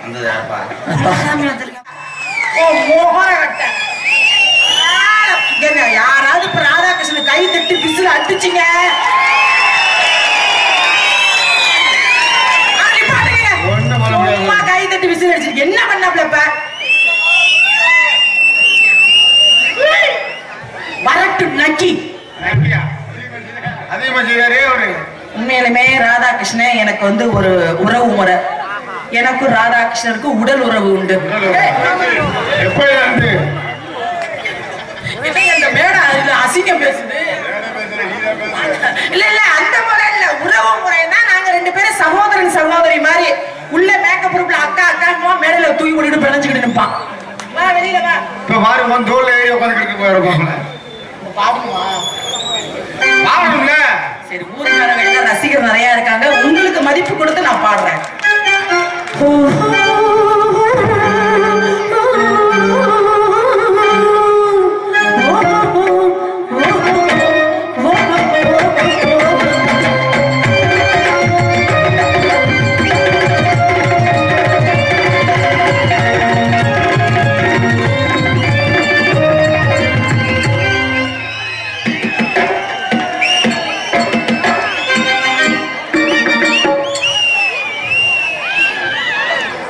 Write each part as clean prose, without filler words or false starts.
வந்தது யாருப்பா? யாராவது இப்ப ராதாகிருஷ்ணன் கை தட்டி பிசுல அடிச்சிங்க கை தட்டி பிசுல அடிச்சு என்ன பண்ணாப்லப்ப வரட்டு நக்கி உண்மையிலுமே ராதாகிருஷ்ணன் எனக்கு வந்து ஒரு உறவு முறை. எனக்கும் ராதாகிருஷ்ணனுக்கும் உடல் உறவு உண்டு. அந்த மேடம் அதுல அசிங்கம் பேசுது. இல்ல இல்ல அந்த முறை இல்ல, உறவு முறைன்னா நாங்க 2 பேரும் சகோதரன் சகோதரி மாதிரி. உள்ள மேக்கப் ரூம்ல அக்கா அக்கா மேடையில தூக்கி போட்டுட்டு பிணைஞ்சுக்கிட்டு நிற்பான். வா வெளியில வா. இப்ப பாரு உன் தோல்ல ஏறி உட்கார்ந்துட்டு போயிருப்பாங்க. பாவமா பாவம்ல. சரி, ஊர்க்காரங்க எல்லாம் ரசிகர் நிறைய இருக்காங்க, உங்களுக்கு மதிப்பு கொடுத்து நான் பாடுறேன்.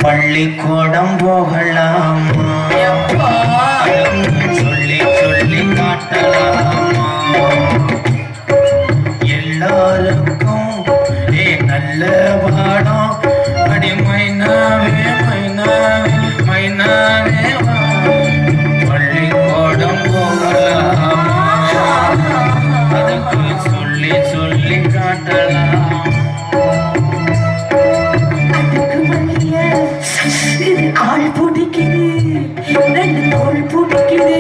பள்ளிக்கூடம் போகலாமா, சொல்லி சொல்லி காட்டலாமா, எல்லாருக்கும் நல்ல பாடம் அடி மைனாவே மைனாவே மைனாவே. பள்ளிக்கூடம் போகலாமா, அதுக்கு சொல்லி சொல்லி காட்டலாம். ஆள் பிடிக்குது, 2 தோள் பிடிக்குது,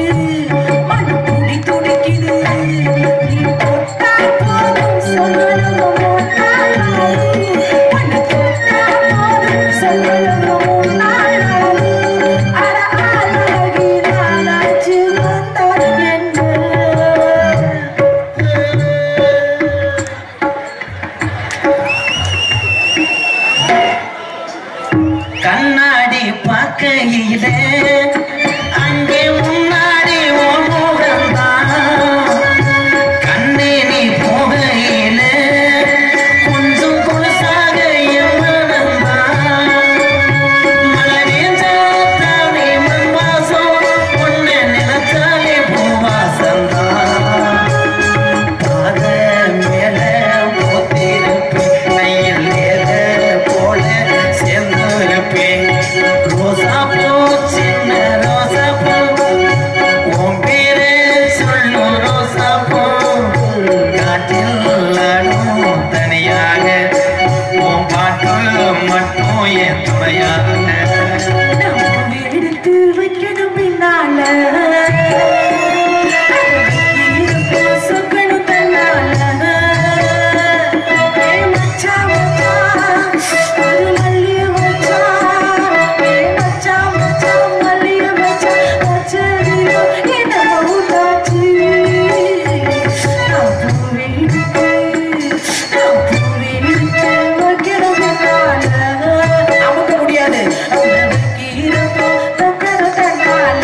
மண்ணு துடி துடிக்குது. நீ தொட்டா போதும் சொல்லணும் மண்ணு தொட்டா போதும் சொல்லணும் நாளாது. அட அழகி நாளாச்சு வந்தால் என்ன. கண்ணாடி பார்க்கையில அங்கே முன்னாடி உன் முகம்தான், கண்ணே நீ போகையில கொஞ்சம் கொலுசாக என் மனம்தான். மலரேஞ்சாத்தாலே மண்வாசம், உன்னை நினைச்சாலே பூவாசம்தான். பாத மேல போத்திருப்பேன், கையில் ஏத போல சேர்ந்திருப்பேன். ரோசா பூ சின்ன ரோசா பூ, உன் பேரு சொல்லு ரோசா பூ. காற்றில் ஆடும் தனியாக, உன் பாட்டு மட்டும் என் துணையாக. எடுத்து வைக்கணும் பின்னால சொக்கணும் தன்னால. மச்சா மச்சா அது மல்லிய மச்சா, மச்சா மச்சா மல்லிய மச்சா மச்சரியா என்ன பவுதாச்சு. நான் பூவே எடுத்து வைக்கணும் பின்னால. அமுக்க முடியாது, இருப்போ தக்கற தன்னால.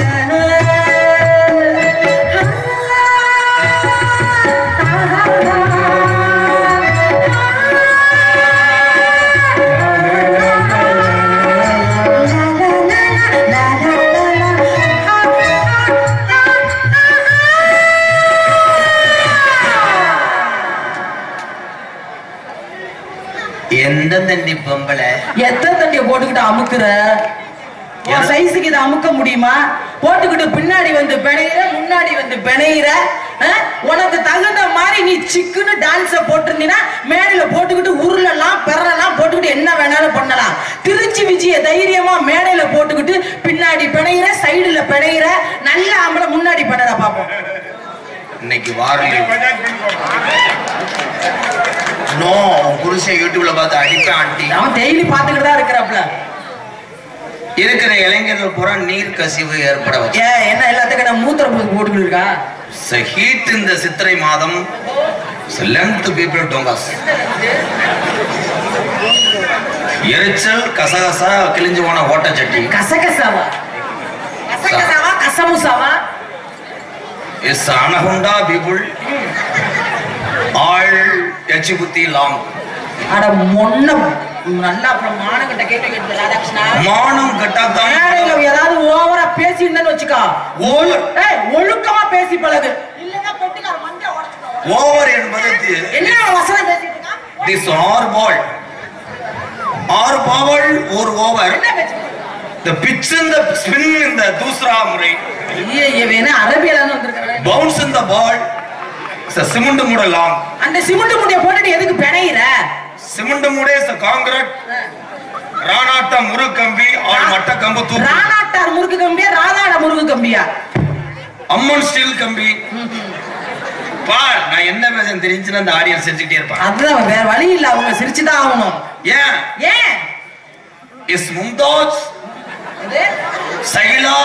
எந்த தண்டி பொம்பளை எத்தனை தண்டிய போட்டுக்கிட்டு அமுக்குற? உன் சைஸுக்கு இதை அமுக்க முடியுமா? போட்டுக்கிட்டு பின்னாடி வந்து பிணையிற, முன்னாடி வந்து பிணையிற. உனக்கு தகுந்த மாதிரி நீ சிக்குன்னு டான்ஸ போட்டிருந்தீங்கன்னா மேடையில போட்டுக்கிட்டு உருளலாம் பெறலாம், போட்டுக்கிட்டு என்ன வேணாலும் பண்ணலாம். திருச்சி விஜய தைரியமா மேடையில போட்டுக்கிட்டு பின்னாடி பிணையிற, சைடுல பிணையிற. நல்ல ஆம்பளை முன்னாடி பண்ணட பாப்போம். இன்னைக்கு வாரம் நோ புருஷன் யூடியூப்ல பார்த்து அடிப்பேன் ஆண்டி. அவன் டெய்லி பாத்துக்கிட்டு தான் இருக்கிறாப்ல. இருக்கிற இளைஞர்கள் பூரா நீர் கசிவு ஏற்பட வச்சு என்ன எல்லாத்துக்கும் நான் மூத்திர போட்டுக்கிட்டு இருக்கா. ஹீட் இந்த சித்திரை மாதம் லென்த் பீப்புள் டோங்காஸ் எரிச்சல் கசகசா கிழிஞ்சு போன ஓட்ட சட்டி. கசகசாவா கசகசாவா கசமுசாவா? இஸ் அனகுண்டா பீப்புள் ஆல் எச்சிபுத்தி லாங். அட மொன்ன நல்லா அப்புறம் மானங்கிட்ட கேட்டு ராதாகிருஷ்ணா. மானம் கட்டாதான் ஏதாவது ஓவரா பேசிருந்தேன்னு வச்சுக்கோ. ஒழுக்கமா பேசி பழகு. இல்லன்னா பெட்டிக்கார மண்டை உடைச்சிடும். ஓவர் என்பது என்ன வசனம் பேசிட்டு இருக்கா? திஸ் ஆர் பால் ஆர் பாவல் ஒரு ஓவர். என்ன பேச்சு? the pitch in the spin in the दूसरा முறை. ஏய் வேணா அரபியில வந்திருக்கானே. bounce in the ball cement மூட லாங். அந்த சிமெண்ட் மூடைய போட்டுட்டு எதுக்கு பெணையிற? சிமெண்ட் மூடே காங்கிரீட் ராணாட்ட முறுக்கு கம்பி ஆல் மட்ட கம்பு தூக்கு. ராணாட்டார் முறுக்கு கம்பியா ராதாட முறுக்கு கம்பியா? அம்மன் ஸ்டீல் கம்பி. பார் நான் என்ன பேசுறேன்னு தெரிஞ்சுன்னா அந்த ஆடியன்ஸ் செஞ்சுக்கிட்டே இருப்பான். அதுதான் வேற வழி இல்ல, அவங்க சிரிச்சுதான் ஆகணும். ஏன் ஏன் இஸ் மும்தாஜ் சகிலா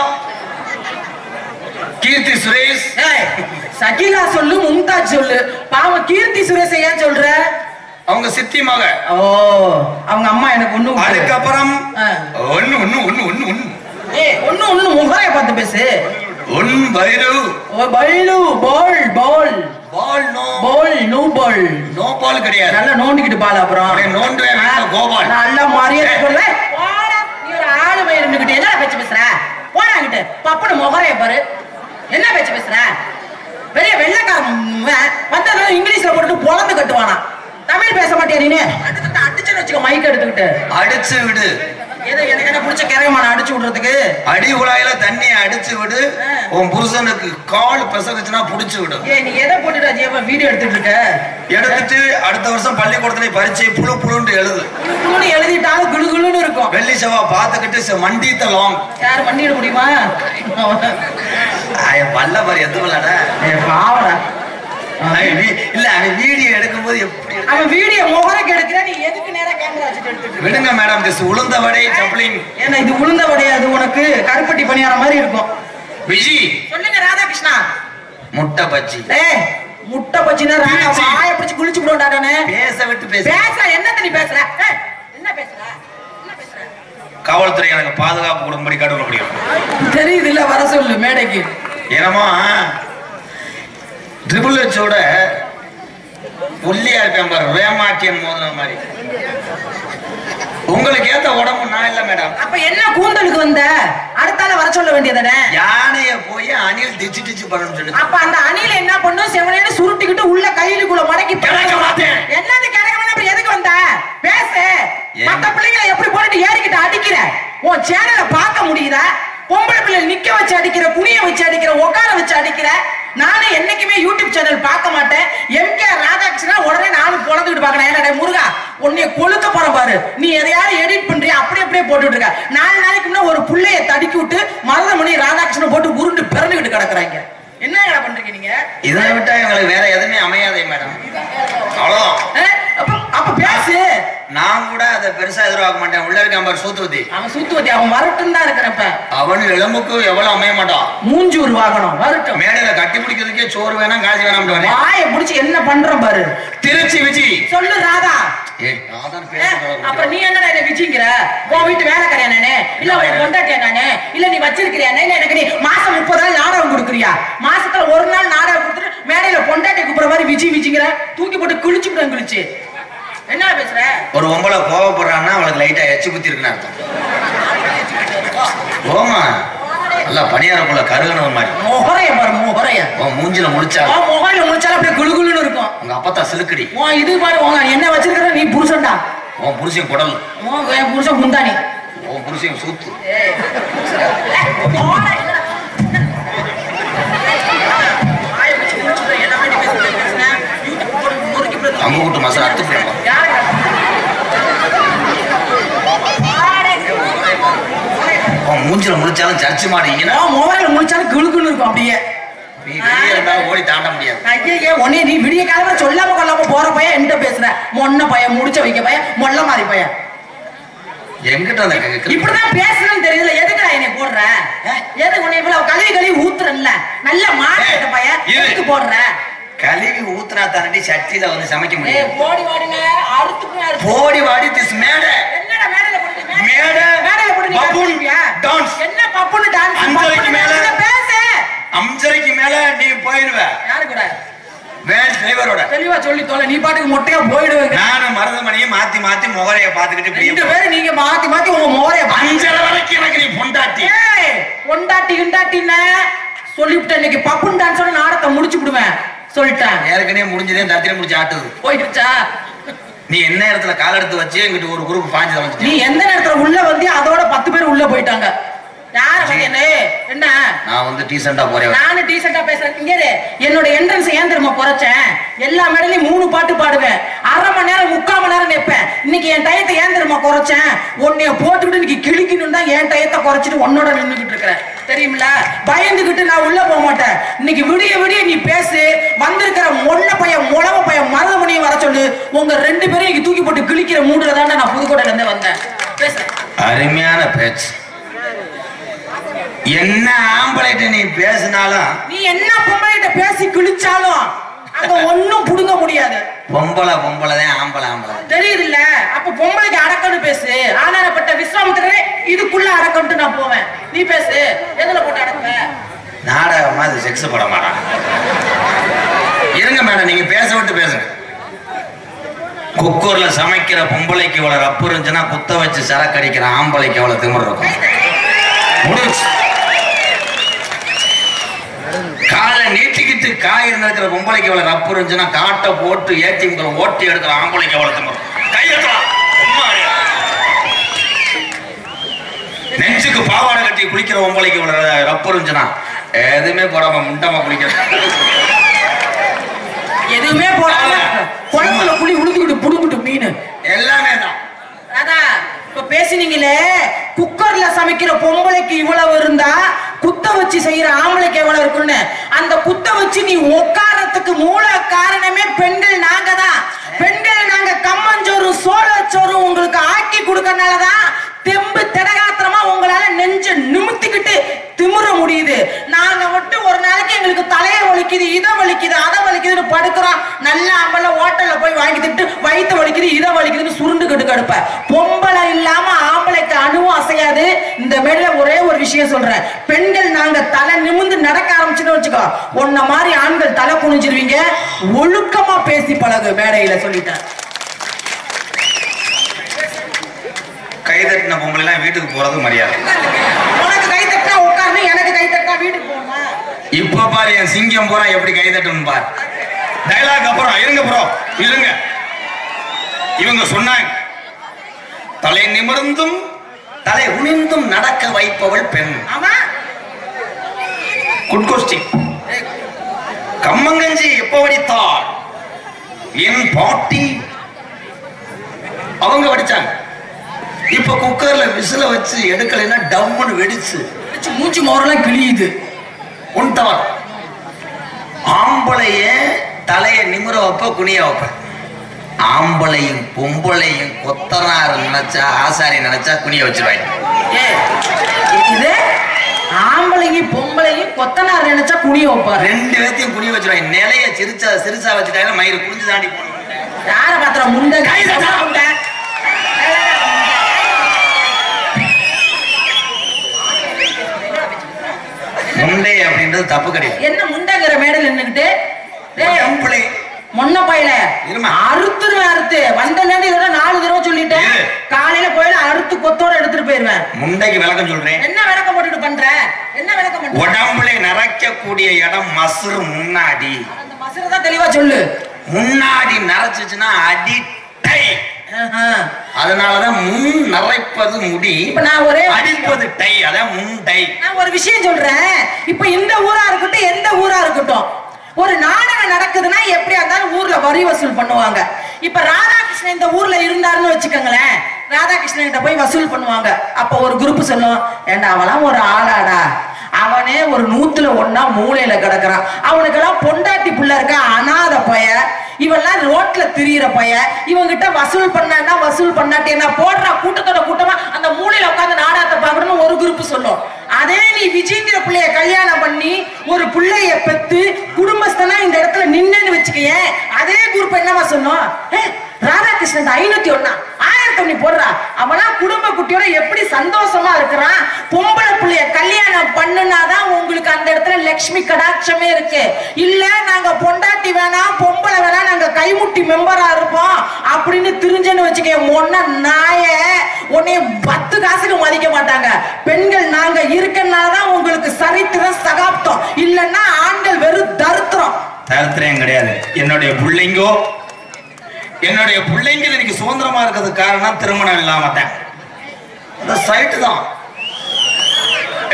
கீர்த்தி சுரேஷ். சகிலா சொல்லு மும்தாஜ் சொல்லு, பாவம் கீர்த்தி சுரேஷ் ஏன் சொல்ற? அவங்க சித்தி மக. ஓ அவங்க அம்மா எனக்கு ஒண்ணு. அதுக்கப்புறம் ஒன்னு ஒன்னு ஒன்னு ஒன்னு ஒன்னு ஒன்னு ஒன்னு முகரைய பார்த்து பேசு. ஒன் பைரு ஓ பைரு ball ball ball no ball no ball no ball கிடையாது. நல்லா நோண்டிக்கிட்டு பால் அப்புறம் நோண்டுவே கோபால் நல்லா மரியாதை கொடுல. போடா நீ ஒரு ஆளு பையன் நின்னுக்கிட்டு என்ன பேச்சு பேசுற? போடாங்கிட்டு பப்புனு முகரைய பாரு. என்ன பேச்சு பேசுற? பெரிய வெள்ளைக்காரன் வந்தா இங்கிலீஷ்ல போட்டு பொளந்து கட்டுவானா. தமிழ் பேச மாட்டியா நீனு? அடிச்சுன்னு வச்சுக்கோ மைக் எடுத்துக்கிட்டு. அடிச்சு விடு. எனக்கு என்ன பிடிச்ச கிரகமான அடிச்சு விடுறதுக்கு? அடி குழாயில தண்ணி அடிச்சு விடு. உன் புருஷனுக்கு கால் பெசகுச்சுன்னா புடிச்சு விடு. நீ எதை போட்டுட்டு அஜீவா வீடியோ எடுத்துட்டு இருக்க? எடுத்துட்டு அடுத்த வருஷம் பள்ளிக்கூடத்துல பரீட்சை புழு புழுன்னு எழுது. புழுன்னு எழுதிட்டாலும் குளு குளுன்னு இருக்கும். வெள்ளி செவ்வா பாத்துக்கிட்டு மண்டி தலாம். யார் மண்டிட முடியுமா? பல்ல பாரு எது பல்லடா பாவடா. இல்ல அவன் வீடியோ எடுக்கும்போது எப்படி அவன் வீடியோ முகரைக்கு எடுக்கிற, நீ எதுக்கு நேரா கேமரா வச்சுட்டு எடுத்துட்டு விடுங்க மேடம். திஸ் உளுந்த வடை சப்ளிங். ஏன்னா இது உளுந்த வடை, அது உனக்கு கருப்பட்டி பணியார மாதிரி இருக்கும். விஜி சொல்லுங்க ராதாகிருஷ்ணா. முட்டை பச்சி. முட்டை பச்சினா ராதா வாயை பிடிச்சு குளிச்சு விடுடா. நானே பேச விட்டு பேச என்னத்த நீ பேசுற? என்ன பேசுற? என்ன பேசுற? காவல்துறை எனக்கு பாதுகாப்பு கொடுக்கும்படி கடவுள் முடியும். தெரியுது இல்ல, வர சொல்லு மேடைக்கு. ஏனமா ட்ரிபிள் ஹெச்சோட ஒல்லியா இருப்பேன் பாரு, ரேமாட்டியன் மோதின மாதிரி. உங்களுக்கு ஏத்த உடம்பு நான் இல்ல மேடம். அப்ப என்ன கூந்தலுக்கு வந்த? அடுத்தால வர சொல்ல வேண்டியதானே? யானைய போய் அணில் டிச்சு டிச்சு பண்ணணும் சொல்லு. அப்ப அந்த அணில் என்ன பண்ணும்? செவனேன்னு சுருட்டிக்கிட்டு உள்ள கையிலுக்குள்ள மடக்கி கிடைக்க மாட்டேன். என்னது கிடைக்க மாட்டேன்? அப்ப எதுக்கு வந்த? பேசு. மத்த பிள்ளைங்களை எப்படி போட்டு ஏறிக்கிட்டு அடிக்கிற? உன் சேனலை பார்க்க முடியுதா? பொம்பளை பிள்ளை நிக்க வச்சு அடிக்கிற, குனிய வச்சு அடிக்கிற, உட்கார வச்சு அடிக்கிற. நானே என்னைக்குமே யூடியூப் சேனல் பார்க்க மாட்டேன். எம்கே ராதாகிருஷ்ணா உடனே நானும் பொழந்துக்கிட்டு பாக்கிறேன். ஏன்னா முருகா உன்னைய கொழுக்க போற பாரு, நீ எதையாவது எடிட் பண்றியா அப்படியே போட்டுட்டு இருக்க. 4 நாளைக்கு முன்ன ஒரு புள்ளைய தடுக்கி விட்டு மருதமணி ராதாகிருஷ்ணன் போட்டு உருண்டு பிறந்துகிட்டு கிடக்குறாங்க. என்ன பண்றீங்க நீங்க? இதை விட்டா எங்களுக்கு வேற எதுவுமே அமையாதே மேடம். அவ்வளவுதான். அப்ப பேசு. நான் கூட அதை பெருசா எதிர்பார்க்க மாட்டேன். உள்ள இருக்க பாரு சூத்துவதி. அவன் சூத்துவதி, அவன் வரட்டும் தான் இருக்கிறப்ப. அவன் எலும்புக்கு எவ்வளவு அமைய மாட்டான். மூஞ்சூர் வாங்கணும் வரட்டும். மேடையில கட்டி பிடிக்கிறதுக்கே சோறு வேணாம் காசு வேணாம். வாயை பிடிச்சி என்ன பண்ற பாரு. திருச்சி விஜி சொல்லு ராதா. அப்ப நீ என்னடா என்ன விஜிங்கிற? உன் வீட்டு வேலைக்காரியா நானே? இல்ல உன் கொண்டாட்டியா நானே? இல்ல நீ வச்சிருக்கிறியா? எனக்கு நீ மாசம் 30 நாள் நாடகம் கொடுக்குறியா? மாசத்துல ஒரு நாள் நாடகம் கொடுத்துட்டு மேடையில பொண்டாட்டி கூப்பிடுற மாதிரி விஜி விஜிங்கிற? தூக்கி போட்டு கிழிச்சு என்ன பேசுற? ஒரு ஒம்பளை கோவப்படுறான்னா அவளுக்கு லைட்டா எச்சு குத்தி இருக்குன்னு அர்த்தம். ஓமா நல்லா பணியாரக்குள்ள கருகணும் மாதிரி. முகரைய பாரு, முகரைய மூஞ்சில முடிச்சா முகரையில முடிச்சாலும் அப்படியே குளுகுளுன்னு இருக்கும். உங்க அப்பத்தா சிலுக்கடி. இது பாரு, என்ன வச்சிருக்கிற நீ? புருஷன்டா. உன் புருஷன் குடல். என் புருஷன் முந்தானி. உன் புருஷன் சூத்து. அங்க கூட்டு மசாலா அத்து போடுவோம். மூஞ்சில முடிச்சாலும் சர்ச்சு மாட்டீங்கன்னா மொபைல முடிச்சாலும் குளுக்குன்னு இருக்கும். அப்படியே ஓடி தாண்ட முடியாது. ஐயே உன்னை நீ விடிய காலமா சொல்லாம கொள்ளாம போற பையன் என்கிட்ட பேசுற. மொன்ன பையன், முடிச்ச வைக்க பையன், மொல்ல மாதிரி பையன். எங்கிட்ட இப்படிதான் பேசணும்னு தெரியல. எதுக்குடா என்னை போடுற? எது உன்னை இவ்வளவு கழுவி ஊத்துறல்ல? நல்ல மாட்ட பையன் எதுக்கு போடுற? கழுவி ஊத்துனா தாண்டி சட்டியில வந்து சமைக்க முடியும். போடி வாடிங்க அறுத்துக்கு போடி வாடி திஸ் மேடை. என்னடா மேடையில போட்டு நீ கத்துவியா என்ன பப்புன்னு டான்ஸ் அஞ்சரைக்கு மேல பேசு அஞ்சரைக்கு மேல நீ போயிடுவ யாரு கூட வேன் டிரைவரோட தெளிவா சொல்லி தொலை நீ பாட்டுக்கு மொட்டையா போயிடுவேங்க நானும் மருதமணியை மாத்தி மாத்தி முகரைய பாத்துக்கிட்டு ரெண்டு பேரும் நீங்க மாத்தி மாத்தி உங்க முகரைய அஞ்சரை வரைக்கும் எனக்கு நீ பொண்டாட்டி பொண்டாட்டின்னா சொல்லிவிட்டேன் இன்னைக்கு பப்புன் டான்ஸோட நாடத்தை முடிச்சு விடுவேன் சொல்லிட்டேன் ஏற்கனவே முடிஞ்சதே தத்திரம் முடிச்சு ஆட்டுது போயிடுச்சா நீ என்ன இடத்துல கால் எடுத்து வச்சு எங்கிட்ட ஒரு குரூப் பாஞ்சு வந்து நீ எந்த நேரத்துல உள்ள வந்து அதோட 10 பேர் உள்ள போயிட்டாங்க யாரு என்ன நான் வந்து டீசெண்டா போறேன் நானும் டீசெண்டா பேசுறேன் இங்க என்னோட என்ட்ரன்ஸ் ஏன் தெரியுமா குறைச்சேன் எல்லா மேடையிலும் 3 பாட்டு பாடுவேன் 1/2 மணி நேரம் 3/4 மணி நேரம் நிற்பேன் இன்னைக்கு என் டயத்தை ஏன் தெரியுமா குறைச்சேன் உன்னைய போட்டுக்கிட்டு இன்னைக்கு கிழிக்கணும் தான் என் டயத்தை குறைச்சிட்டு உன்னோட நின்றுகிட்டு இருக்கிறேன் தெரியுமில பயந்துகிட்டு நான் உள்ள போக மாட்டேன் இன்னைக்கு விடிய விடிய நீ பேசு வந்திருக்கிற மொன்ன பையன் முளவ பையன் மருதமணியும் வர சொல்லு உங்க 2 பேரும் இன்னைக்கு தூக்கி போட்டு கிழிக்கிற மூடுல தான் நான் புதுக்கோட்டையில இருந்து வந்தேன் பேசுறேன் அருமையான பேச்சு என்ன ஆம்பளைட்ட நீ பேசினாலும் நீ என்ன பொம்பளைட்ட பேசி கிழிச்சாலும் அங்க ஒண்ணும் புடுங்க முடியாது பொம்பளை தான் ஆம்பளை தெரியுது இல்ல அப்ப பொம்பளைக்கு அடக்கம்னு பேசு ஆனாரப்பட்ட விஸ்வாமித்திரரே இதுக்குள்ள அடக்கம்ட்டு நான் போவேன் நீ பேசு எதுல போட்டு அடக்குவ நாடகமா அது செக்ஸ் பட மாட்டான் இருங்க மேடம் நீங்க பேச விட்டு பேசுங்க குக்கர்ல சமைக்கிற பொம்பளைக்கு இவ்வளவு ரப்பு இருந்துச்சுன்னா குத்த வச்சு சரக்கு அடிக்கிற ஆம்பளைக்கு எவ்வளவு திமிர் இருக்கும் முடிச்சு காலை நீட்டிக்கிட்டு காய் இருக்கிற பொம்பளைக்கு எவ்வளவு ரப்பு இருந்துச்சுன்னா காட்டை போட்டு ஏடிஎம் ஓட்டி எடுக்கிற ஆம்பளைக்கு எவ்வளவு திமிர் கையெழுத்தலாம் நெஞ்சுக்கு பாவாடை கட்டி குளிக்கிற பொம்பளைக்கு இவ்வளவு ரப்பு இருந்துச்சுன்னா எதுவுமே போடாம முண்டமா குளிக்கிற எதுவுமே போடாம குழம்புல புளி உளுந்துக்கிட்டு புடுங்கிட்டு மீன் எல்லாமே தான் அதான் இப்ப பேசினீங்களே குக்கர்ல சமைக்கிற பொம்பளைக்கு இவ்வளவு இருந்தா குத்த வச்சு செய்யற ஆம்பளைக்கு எவ்வளவு இருக்குன்னு அந்த குத்த வச்சு நீ உட்காரத்துக்கு மூல காரணமே பெண்கள் நாங்க தான் பெண்கள் நாங்க கம்மஞ்சோறும் சோளச்சோறும் உங்களுக்கு ஆக்கி கொடுக்கறனாலதான் தெம்பு திடகாத்திரமா உங்களால நெஞ்ச நிமித்திக்கிட்டு திமுற முடியுது நாங்க மட்டும் ஒரு நாளைக்கு எங்களுக்கு தலையை வலிக்குது இதை வலிக்குது அதை வலிக்குதுன்னு படுக்கிறோம் நல்ல ஆம்பளை ஹோட்டல்ல போய் வாங்கி திட்டு வயிற்று வலிக்குது இதை வலிக்குதுன்னு சுருண்டுக்கிட்டு கடுப்ப பொம்பளை இல்லாம ஆம்பளைக்கு அணுவும் அசையாது இந்த மேல ஒரே ஒரு விஷயம் சொல்றேன் பெண்கள் நாங்க தலை நிமிந்து நடக்க ஆரம்பிச்சுன்னு வச்சுக்கோ உன்ன மாதிரி ஆண்கள் தலை குனிஞ்சிருவீங்க ஒழுக்கமா பேசி பழகு மேடையில சொல்லிட்டேன் கைதட்டின பொம்பளை எல்லாம் வீட்டுக்கு போறது மரியாதை உனக்கு கை தட்டினா உட்கார்ந்து எனக்கு கை தட்டினா வீட்டுக்கு போகணுமா இப்ப பாரு என் சிங்கம் போறா எப்படி கை தட்டணும் பாரு டைலாக் அப்புறம் இருங்க ப்ரோ இருங்க இவங்க சொன்னாங்க தலை நிமிர்ந்தும் தலை குனிந்தும் நடக்க வைப்பவள் பெண் ஆமா குட்கோஷ்டி கம்மங்கஞ்சி எப்ப வடித்தாள் என் பாட்டி அவங்க வடிச்சாங்க இப்ப குக்கர்ல விசில வச்சு எடுக்கலைன்னா டம்முன்னு வெடிச்சு மூச்சு மோரெல்லாம் கிழியுது உன் தவறு ஆம்பளைய தலைய நிமிர வைப்ப குனிய வைப்ப ஆம்பளையும் பொம்பளையும் கொத்தனார் நினைச்சா ஆசாரி நினைச்சா குனிய வச்சிருவாங்க இது ஆம்பளையும் பொம்பளையும் கொத்தனார் நினைச்சா குனிய வைப்பாரு 2 பேத்தையும் குனிய வச்சிருவாங்க நிலைய சிறுசா வச்சுட்டாங்க மயிறு குனிஞ்சு தாண்டி போகணும் யார பாத்திர முண்டை முண்டை முண்டை அப்படின்றது தப்பு கிடையாது என்ன முண்டைங்கிற மேடையில் நின்னுக்கிட்டு மொன்ன பையில அறுத்துருவேன் அறுத்து வந்த நேரம் இதோட 4 தடவை சொல்லிட்டேன் காலையில போயில அறுத்து கொத்தோட எடுத்துட்டு போயிருவேன் முண்டைக்கு விளக்கம் சொல்றேன் என்ன விளக்கம் போட்டுட்டு பண்ற என்ன விளக்கம் பண்ற உடம்புல நிறைக்கக்கூடிய இடம் மசுறு முன்னாடி அந்த மசுறு தான் தெளிவா சொல்லு முன்னாடி நிறைச்சுச்சுன்னா அடி டை அதனாலதான் முன் நிறைப்பது முடி இப்ப நான் ஒரே அடிப்பது டை அதான் முண்டை நான் ஒரு விஷயம் சொல்றேன் இப்ப இந்த ஊரா இருக்கட்டும் எந்த ஊரா இருக்கட்டும் ஒரு நாடகம் நடக்குதுன்னா எப்படியா இருந்தாலும் ஊர்ல வரி வசூல் பண்ணுவாங்க இப்ப ராதாகிருஷ்ணன் இந்த ஊர்ல இருந்தாருன்னு வச்சுக்கோங்களேன் ராதாகிருஷ்ணன் கிட்ட போய் வசூல் பண்ணுவாங்க அப்ப ஒரு குரூப் சொல்லும் ஏண்டா அவெல்லாம் ஒரு ஆளாடா அவனே ஒரு 100ல 1 மூலையில கிடக்குறான் அவனுக்கெல்லாம் பொண்டாட்டி புள்ள இருக்க அனாத பய இவெல்லாம் ரோட்ல திரியிற பய இவங்கிட்ட வசூல் பண்ணா வசூல் பண்ணாட்டி என்ன போடுறா கூட்டத்தோட கூட்டமா அந்த மூலையில உட்காந்து நாடகத்தை பாக்கணும்னு ஒரு குரூப் சொல்லும் அதே நீ விஜய்ங்கிற பிள்ளைய கல்யாணம் பண்ணி ஒரு பிள்ளைய பெத்து குடும்பஸ்தனா இந்த இடத்துல நின்னு வச்சுக்கைய அதே குரூப் என்னவா சொன்னோம் ராதாகிருஷ்ணன் 501 1001 போடுறா. அவனா குடும்ப குட்டியோட எப்படி சந்தோஷமா இருக்கிறான். பொம்பளை புள்ளைய கல்யாணம் பண்ணுனாதான் உங்களுக்கு அந்த இடத்துல லட்சுமி கடாட்சமே இருக்கு. இல்ல நாங்க பொண்டாட்டி வேணாம் பொம்பளை வேணாம் நாங்க கைமுட்டி மெம்பரா இருப்போம் அப்படின்னு தெரிஞ்சேன்னு வச்சுக்க மொன்ன நாய உன்னைய 10 காசுக்கு மதிக்க மாட்டாங்க. பெண்கள் நாங்க இருக்கனாலதான் உங்களுக்கு சரித்திரம் சகாப்தம். இல்லன்னா ஆண்கள் வெறும் தருத்திரம். தருத்திரம் கிடையாது. என்னுடைய பிள்ளைங்கள் இன்னைக்கு சுதந்திரமா இருக்கிறதுக்கு காரணம் திருமணம் இல்லாமதான். அந்த சைட்டு தான்.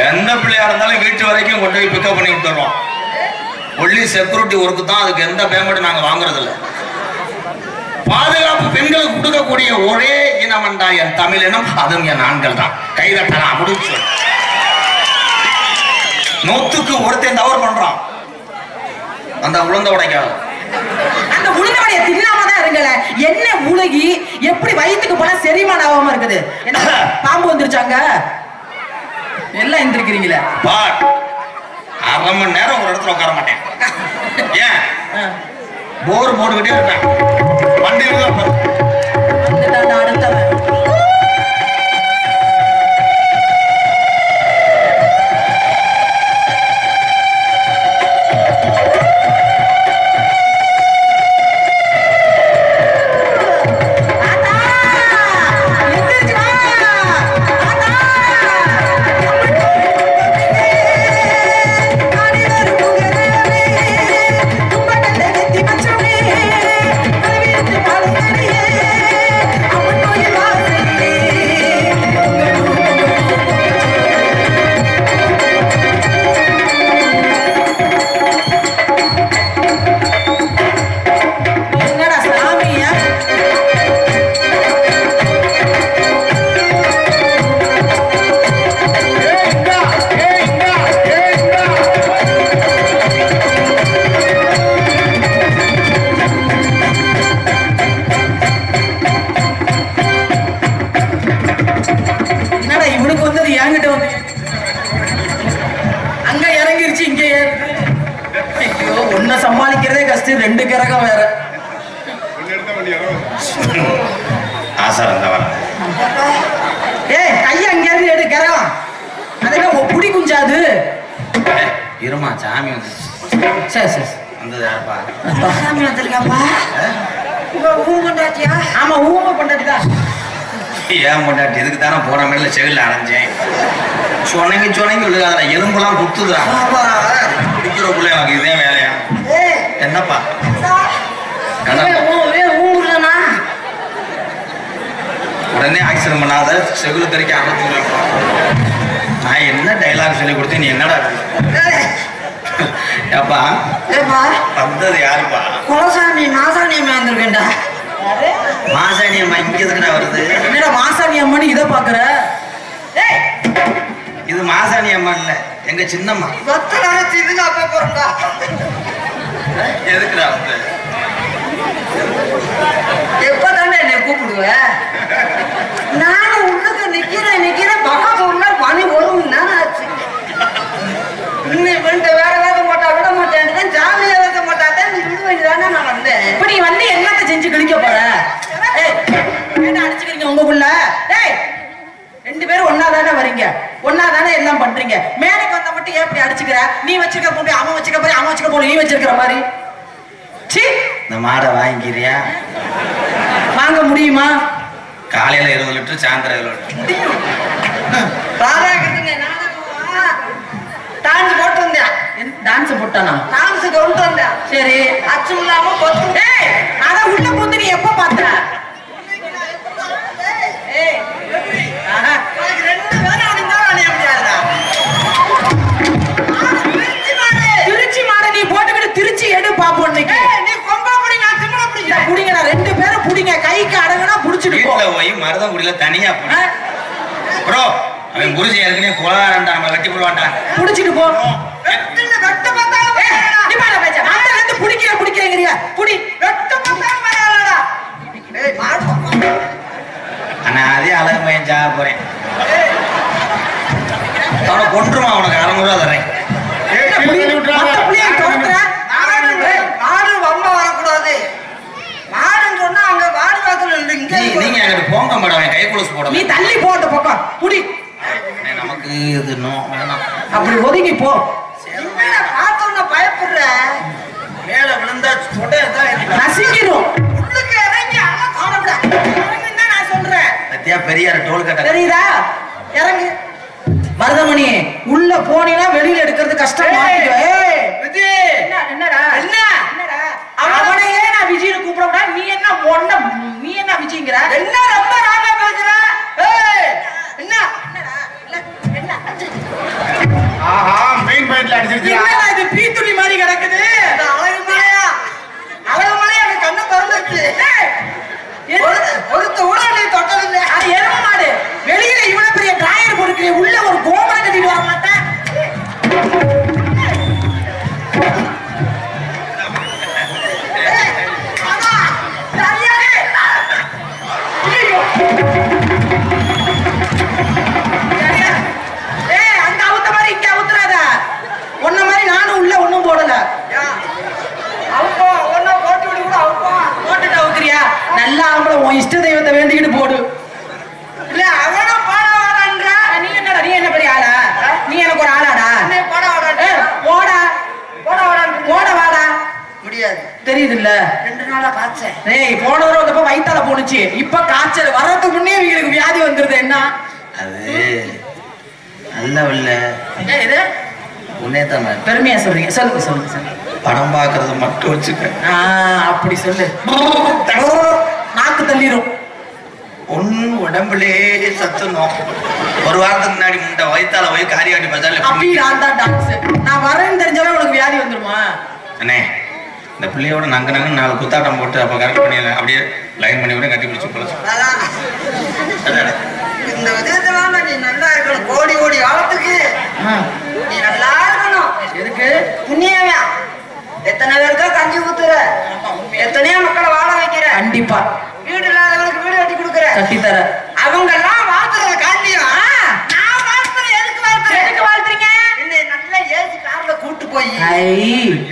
எந்த பிள்ளையா இருந்தாலும் வீட்டு வரைக்கும் கொண்டு போய் பிக்கப் பண்ணி விட்டுறோம். ஒன்லி செக்யூரிட்டி ஒர்க்கு தான். அதுக்கு எந்த பேமெண்ட் நாங்க வாங்குறது இல்லை. பாதுகாப்பு பெண்களுக்கு கொடுக்கக்கூடிய ஒரே இனம் என்றா என் தமிழ் இனம், அதுவும் என் ஆண்கள் தான். கைதட்டலாம் முடிச்சு. 100க்கு ஒருத்தன் தவறு பண்றான். அந்த உளுந்த உடைக்காது. அந்த உளுந்தவடைய தின்னாமதான் இருங்கல. என்ன உலகி எப்படி வயிற்றுக்கு போனா செரிமானம் ஆகாம இருக்குது. என்ன பாம்பு வந்துருச்சாங்க எல்லாம் எந்திரிக்கிறீங்களே. பார் 1/2 மணி நேரம் ஒரு இடத்துல உட்கார மாட்டேன். ஏன் போர் போட்டுக்கிட்டே இருப்பேன். வண்டி அடுத்தவன் சமாளிக்கிறதே கஷ்டம். 2 கரகம் வேற கைய அங்க இருந்து எடு கரகம். அதெல்லாம் புடி குஞ்சாது. இருமா சாமி சரி சரி வந்ததாப்பா. சாமி வந்துருக்காப்பா. ஊமண்டாட்டியா? ஆமா ஊம பண்டாட்டிதான். ஏன் பொண்டாட்டி இதுக்கு தானே போன மேல செவில அரைஞ்சேன். சொன்னங்க விழுகாத எலும்புலாம் குத்துதா குடிக்கிறக்குள்ள எனக்கு இதே வேலையா? என்னப்பா உடனே ஆக்சிடென்ட் பண்ணாத செவில கறிக்க அரைச்சு. நான் என்ன டைலாக் சொல்லி கொடுத்தேன் நீ என்னடா? ஏப்பா வந்தது யாருப்பா? குலசாமி மாசாணியம்மா வந்திருக்கேன்டா. மாசாணியம்மா இங்க எதுக்குடா வருது? என்னடா மாசாணியம்மான்னு இதை பாக்குற? இது மாசாணி அம்மா இல்ல எங்க சின்னம்மா. எதுக்குடா வந்து எப்பதானே என்னை கூப்பிடுவ? நானும் உள்ளுக்கு நிக்கிறேன் பக்கம் பணி வரும் ஆச்சு. வேற வேக மாட்டா விட மாட்டேன். ஜாமியா வைக்க மாட்டாதான் நீ விட வேண்டியதானே நான் வந்தேன். இப்ப நீ வந்து என்னத்தை செஞ்சு கிழிக்க போற? அடிச்சுக்கிறீங்க உங்களுக்குள்ள. 2 பேரும் ஒன்னாதானே வரீங்க, ஒன்னாதானே எல்லாம் பண்றீங்க. மேடைக்கு வந்த மட்டும் ஏன் இப்படி அடிச்சுக்கிற? நீ வச்சிருக்க போய் அவன் வச்சுக்க போய் அவன் வச்சுக்க போல நீ வச்சிருக்கிற மாதிரி. இந்த மாடை வாங்கிக்கிறியா? வாங்க முடியுமா? காலையில 20 லிட்டர் சாயந்தரம் 20 லிட்டர். டான்ஸ் போட்டு வந்தேன். டான்ஸ் போட்டானா? டான்ஸ் கொண்டு வந்தேன். சரி அச்சு இல்லாம போட்டு அத உள்ள போட்டு நீ எப்ப பாத்த? திருச்சி மாட நீ போட்டுக்கிட்டு திருச்சி எடு பாப்போம். நீ கொம்பா புடி நான் திமிர புடிக்கிறேன். புடிங்கடா 2 பேரும் புடிங்க. கைக்கு அடங்கனா புடிச்சிட்டு போ. வீட்ல போய் மருதம் குடில தனியா புடி. ப்ரோ அவன் புரிஞ்சு ஏற்கனவே கொலாண்டா நம்ம வெட்டி போடுவான்டா. புடிச்சிட்டு போ. வெட்டில வெட்ட பார்த்தா நீ பால பேச்ச. அந்த ரெண்டு புடிக்கிறேங்கறியா? புடி. வெட்ட பார்த்தா மேலடா. ஏய் மாடு. அண்ணா அதே அழகு பையன் ஜா போறேன். அவனை கொன்றுமா உனக்கு 600 ரூபா தரேன். மாடு வம்ப வரக்கூடாது. மாடுன்னு சொன்னா அங்க வாடி அங்கிட்டு போங்க மேடம், என் கை கொலுசு போட. நீ தள்ளி போ அந்த பக்கம் புடி. நமக்கு இது வேணாம். அப்படி ஒதுங்கி போ. பார்த்தோம்னா பயப்படுற. மேல விழுந்தா நசிக்கிறோம். உள்ளுக்கு இறங்கி என்ன நான் சொல்றேன். சத்தியா பெரியார் டோல் கட்ட தெரியுதா? இறங்கு. மருதமணி உள்ள போனீனா வெளியில எடுக்கிறது கஷ்டம். என்னடா என்னடா அவனையே நான் விஜயன்னு கூப்பிட, நீ என்ன விஜய்ங்கிற? என்ன ரொம்ப ராமா பேசுற? என்ன ஆஹா மெயின் பாயிண்ட்ல அடிச்சிருச்சு. என்னடா இது பீத்துளி மாதிரி கிடக்குது? அழகு மலையா எனக்கு கண்ணு திறந்துச்சு. ஒருத்த கூட நீ தொட்டதில்லை. அது எரும மாடு. வெளியில இவ்வளவு பெரிய டிராயர் போட்டுக்கிறேன், உள்ள ஒரு கோமரம் கட்டிட்டு வர மாட்டேன். அங்க அவுத்த மாதிரி இங்க அவுத்துறாத. ஒன்ன மாதிரி நானும் உள்ள ஒண்ணும் போடல. அவுப்போ ஒன்னா போட்டு விடு கூட அவுப்போ. போட்டுட்டு அவுக்குறியா? நல்லா ஆம்பளை உன் இஷ்ட தெய்வத்தை வேண்டிக்கிட்டு போடு. இல்ல அவனும் பாட வாடான்ற. நீ என்னடா, நீ என்ன பெரிய ஆளா? நீ எனக்கு ஒரு ஆளாடா? பாட வாடான்ற. போடா போட வாடான்ற. போட வாடா. முடியாது. தெரியுது இல்ல? 2 நாளா காய்ச்சல். ஏய் போன தடவை வந்தப்ப வயித்தால போனுச்சு, இப்ப காய்ச்சல் வர்றதுக்கு முன்னே இவங்களுக்கு வியாதி வந்துருது. என்ன அது நல்ல இல்ல இது? உன்னே தான் பெருமையா சொல்றீங்க. சொல்லுங்க சொல்லுங்க சொல்லுங்க. படம் பாக்குறது மட்டும் வச்சுக்க. அப்படி சொல்லு. நாக்கு தள்ளிரும். ஒன்னு உடம்புலே சத்துனோம். ஒரு வாரத்துக்கு முன்னாடி முண்டை வயித்தால போய் காரியாட்டி பஜார்ல அப்படி நான் தான் டான்ஸ். நான் வரேன்னு தெரிஞ்சாலும் உனக்கு வியாதி வந்துருமா? அண்ணே இந்த பிள்ளையோட நங்க 4 குத்தாட்டம் போட்டு அப்ப கரெக்ட் பண்ணி அப்படியே லைன் பண்ணி கூட கட்டி பிடிச்சு போல. இந்த விதத்துல நீ நல்லா இருக்கணும். கோடி கோடி காலத்துக்கு நீ நல்லா இருக்கணும். எதுக்கு? புண்ணியவா எத்தனை பேருக்கா கஞ்சி ஊத்துற, எத்தனையோ மக்களை வாழ வைக்கிற, கண்டிப்பா வீடு இல்லாதவங்களுக்கு வீடு கட்டி கொடுக்குற, கட்டித்தர. அவங்க எல்லாம் வாழ்த்துறத காட்டியும் நான் வாழ்த்துறேன். எதுக்கு வாழ்த்துறேன்? எதுக்கு வாழ்த்துறீங்க? என்னை நல்லா ஏசி கார்ல கூட்டு போய் ஐ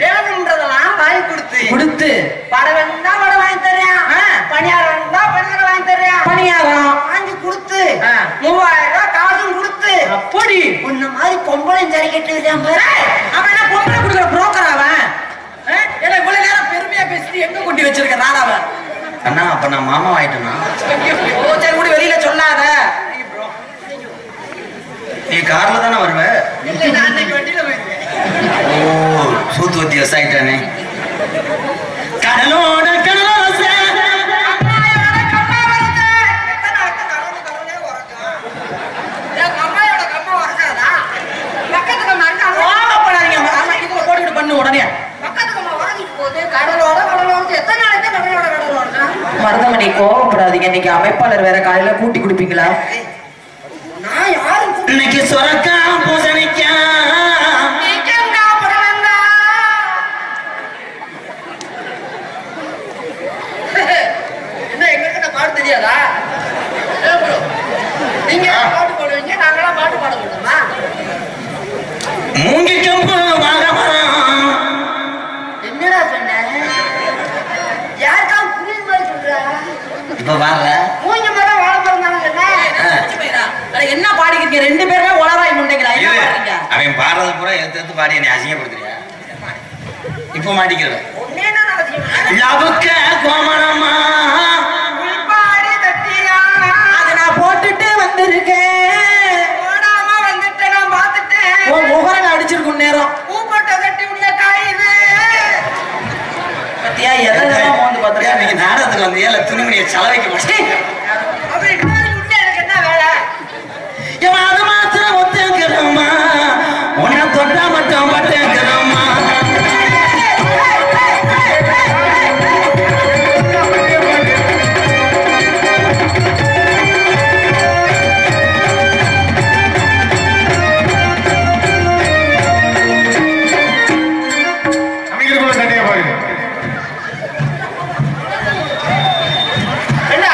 வேணும்ன்றதெல்லாம் வாங்கி கொடுத்து வடை வேணும்னா வடை வாங்கி தர்றேன், பணியாரம் வேணும்னா பணியாரம் வாங்கி தர்றேன், பணியாரம் வாங்கி கொடுத்து 3000 3000 ரூபாய் காசும் கொடுத்து அப்படி உன்ன மாதிரி பொம்பளை சரி கட்டி அவன் என்ன பொம்பளை கொடுக்குற புரோக்கர் அவன்? என்ன இவ்வளவு நேரம் பெருமையா பேசிட்டு எங்க கொண்டு வச்சிருக்க நாடாவ? அண்ணா அப்ப நான் மாமா ஆயிட்டேனா? சரி கூட வெளியில சொல்லாத. நீ கார்ல தானே வருவ? நான் இன்னைக்கு வண்டியில போயிருக்கேன். ஓ சூத்து வத்தி வசாயிட்டானே. கடலோட கடலோச உடனே மருதமணி கோவப்படாதீங்க. இன்னைக்கு அமைப்பாளர் வேற காலையில கூட்டி குடிப்பீங்களா? இன்னைக்கு சொரக்கா பூசணிக்கா என்ன எங்களுக்கு பாட்டு தெரியாதா? நீங்க பாட்டு பாடுவீங்க, நாங்களாம் பாட்டு பாட முடியுமா? மூங்கி கம்பு வாழமரம். என்னடா சொன்ன? யாருக்கா புரியுது மாதிரி சொல்ற? இப்ப வாங்க மூஞ்சி மரம் வாழைப்பழம் தானே சொன்ன? என்ன பாடிக்கிறீங்க? 2 பேருமே உளராய் முண்டைங்களா? என்ன பாடுறீங்க? அவன் பாடுறது பூரா எடுத்து பாடி என்னை அசிங்கப்படுத்துறியா? இப்ப மாட்டிக்கிற ஒன்னேன்னா நான் வச்சுக்கேன். லவுக்க கோமணமா உள்பாடி தட்டியா அதை நான் போட்டுட்டு வந்திருக்கேன். போடாம வந்துட்டேன், நான் பார்த்துட்டேன். உன் முகரங்க அடிச்சிருக்கும் நேரம் பூப்பட்ட தட்டி உள்ள காயுது. பத்தியா? எதெல்லாம் மோந்து நீங்க பார்த்திருக்கேன். நாடகத்துக்கு வந்து ஏல துணிமணியை செலவைக்க மாட்டேன். அப்படி இன்னொரு உள்ள எனக்கு என்ன வேலை? அது மாத்திரம் ஒத்துக்கிறோமா? உன்னை தொட்டா மட்டும் பட்டுக்கிறோமா? என்ன?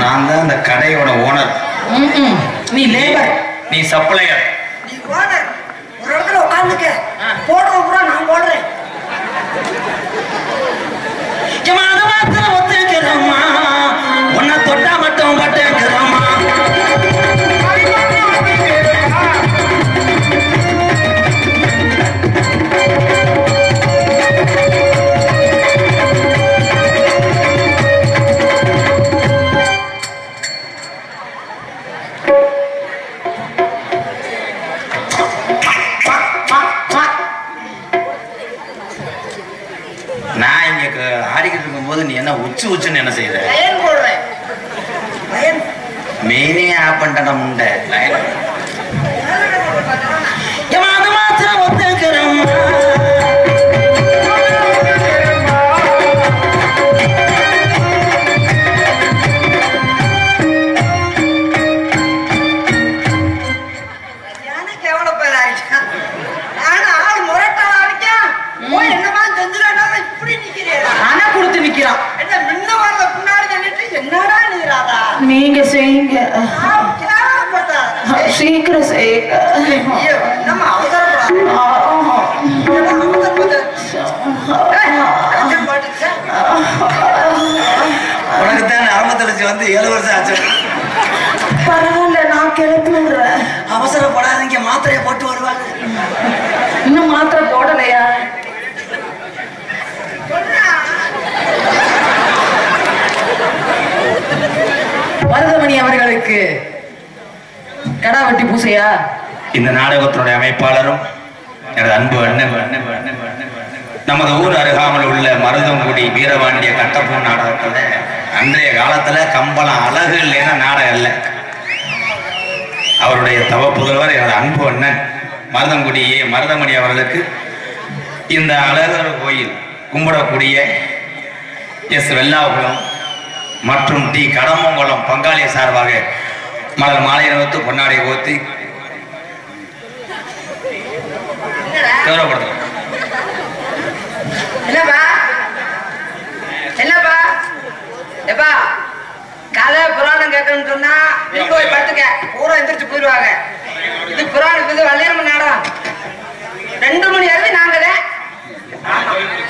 நான் தான் அந்த கடையோட ஓனர். நீ லேபர், நீ சப்ளையர். நீ ஓனர். ஒரு இடத்துல உட்காந்துக்க, போடுற பூரா நான் போடுறேன். அது மாத்திரம் ஒத்துக்கிறோமா, உன்னை தொட்டா மட்டும் பட்டுக்கிறோமா. நான் இங்க ஆடிக்கிட்டு இருக்கும் போது நீ என்ன உச்சுன்னு என்ன செய்யற? லயன் போடுறேன். லயன் மெயினே ஆப் பண்ணிட்ட முண்டை. அது மாத்திரம் ஒத்துக்கிறோம். நீங்க செய்யுங்க, சீக்கிரம் செய்யுங்க. உனக்குத்தான் ஆரம்பத்தளிச்சு வந்து 7 வருஷம் ஆச்சு. பரவாயில்ல, நான் கிளப்பி விடுறேன். அவசரப்படாதீங்க, மாத்திரையை போட்டு வருவாங்க. இன்னும் மாத்திரை போடலையா? மருதமணி அவர்களுக்கு கடா வெட்டி பூசையா? இந்த நாடகத்தினுடைய அமைப்பாளரும் எனது அன்பு அண்ணன் நமது ஊர் அருகாமல் உள்ள மருதங்குடி வீரபாண்டிய கட்டப்பூ நாடகத்துல அன்றைய காலத்துல கம்பளம் அழகு இல்லைன்னா நாடகம் இல்லை. அவருடைய தவ புதல்வர் எனது அன்பு அண்ணன் மருதமணி அவர்களுக்கு இந்த அழகர் கோயில் கும்பிடக்கூடிய எஸ் வெள்ளாகுளம் மற்றும் டி கடம்பங்குளம் பங்காளி சார்பாக மலர் மாலை அணிவித்து பொன்னாடை கோத்தி கௌரவப்படுத்துறோம். என்னப்பா என்னப்பா எப்பா கதை புராணம் கேட்கணும்னு சொன்னா நீங்க போய் படுத்துக்க, பூரா எந்திரிச்சு போயிடுவாங்க. இது புராணம், இது வள்ளியம்மன் நாடகம். 2 மணி வரைக்கும் நாங்களே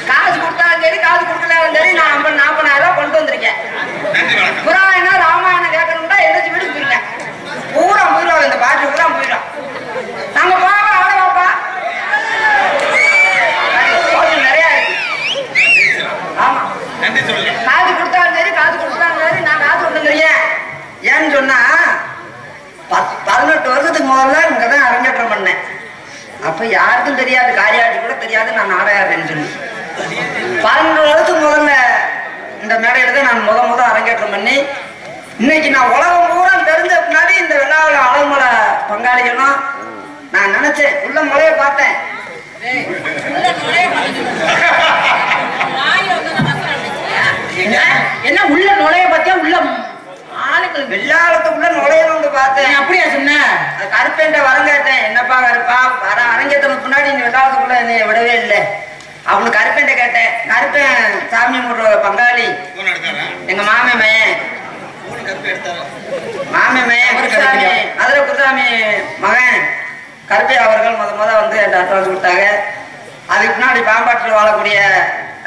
காசு கொடுத்தாலும் சரி காசு கொடுக்கலாலும் சரி நான் 40,000 ரூபாய் கொண்டு வந்திருக்கேன். புராணம் ராமாயணம் கேட்கணும்னா எந்திரிச்சு வீட்டுக்கு போயிருங்க. பூரா போயிடுவாங்க, இந்த பாட்டு பூரா போயிடும். நாங்க போவா ஆட வாப்பா, நிறைய இருக்கு. ஆமா, காசு கொடுத்தாலும் சரி காசு கொடுத்தாலும் சரி நான் காசு கொடுத்துருக்கேன். ஏன்னு சொன்னா 18 வருஷத்துக்கு முதல்ல இங்கதான் அரங்கேற்றம் பண்ணேன். அப்ப யாருக்கும் தெரியாது, காரியாடி கூட தெரியாது நான் நாடகம் சொல்லி. 12 வருஷத்துக்கு முதல்ல இந்த மேடையில தான் நான் முத அரங்கேற்றம் பண்ணி இன்னைக்கு நான் உலகம் பூரா தெரிஞ்ச பின்னாடி இந்த விழாவில் அழகுமலை பங்காளிகளும் நான் நினைச்சேன். உள்ள முறைய பார்த்தேன். என்ன உள்ள நுழைய பத்தியா? உள்ள ஆளுங்களுக்கு வெள்ளாளத்துக்குள்ள நுழையணும்னு பார்த்தேன். அப்படியா சொன்ன? கருப்பேன்ட்ட வரம் கேட்டேன். என்னப்பா கருப்பா வர அரங்கேற்றத்துக்கு முன்னாடி இந்த வெள்ளாளத்துக்குள்ள என்னை விடவே இல்லை. அவனுக்கு கருப்பேன்ட்ட கேட்டேன். கருப்பேன் சாமி முடுற பங்காளி, எங்க மாமே மையன் மதுரை குருசாமி மகன் கருப்பை அவர்கள் முத வந்து என் அட்வான்ஸ் கொடுத்தாங்க. அதுக்கு முன்னாடி பாம்பாட்டில் வாழக்கூடிய